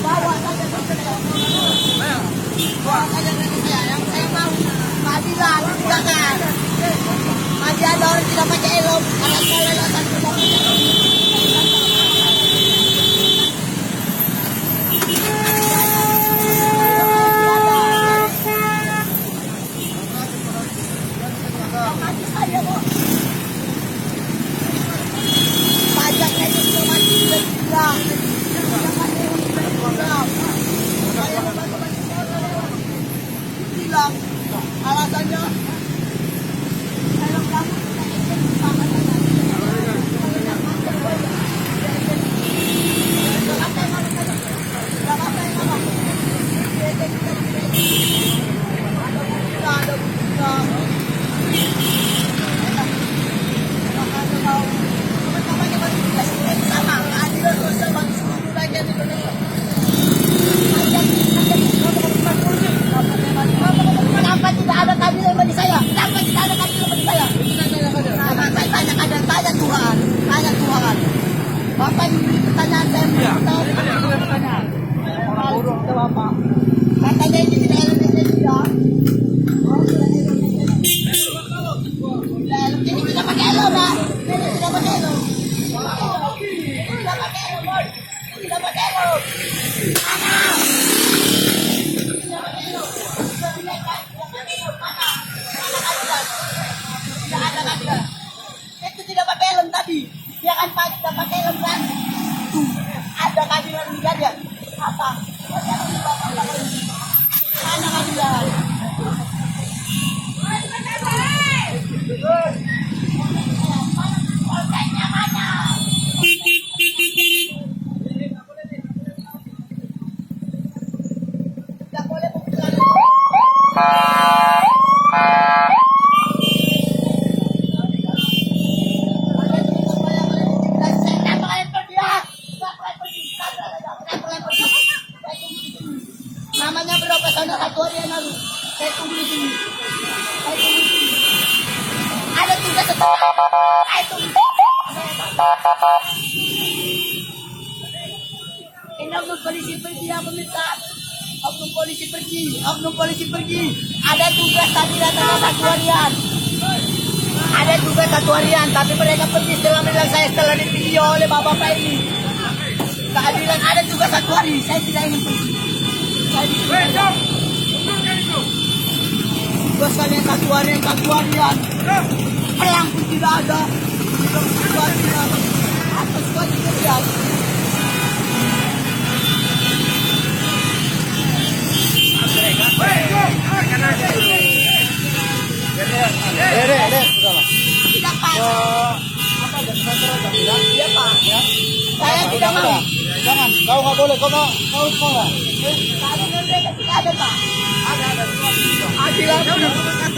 Bawa saja ke saya. Bawa saja ke saya. Yang saya mau keadilan, jangan. Masih ada orang tidak pakai helm, anak sekolah datang tidak pakai helm. Mati saja kok. Pajaknya itu sudah mati sudah hilang. Hilang. Alasannya helm kamu tidak ingin dipakai. Kenapa tidak ada keadilan bagi saya? Kenapa tidak ada keadilan bagi saya? Tanya Tuhan, tanya Tuhan. Bapak ini pertanyaan saya tahu. Pertanyaan. Orang bodoh itu Bapak. Katanya ini tidak ada dia. Ini tidak pakai helm, Pak. Ini tidak pakai helm. Tidak pakai helm, Boy. Tidak pakai helm. Mana? Itu tidak pakai helm tadi. Dia kan tidak pakai helm kan? Ada keadilan di dia. Apa? Mana keadilan? Tidak boleh namanya berapa sana satu hari yang lalu saya tunggu di sini. Ada tugas saya tunggu. Ini oknum polisi pergi ya pemirsa. Oknum polisi pergi. Ada tugas tadi datang satu harian. Ada tugas satu harian tapi mereka pergi setelah bilang saya setelah di video oleh bapak ini. Keadilan ada tugas satu hari saya tidak ingin pergi. Bos kalian satu harian. Pelang pun tidak ada. Apa sekali kerjaan? Tidak Pak. Iya Pak. Saya tidak mau. Jangan, kau nggak boleh, kau mau nggak? Keadilan mereka tidak ada Pak. Ada. Adilan.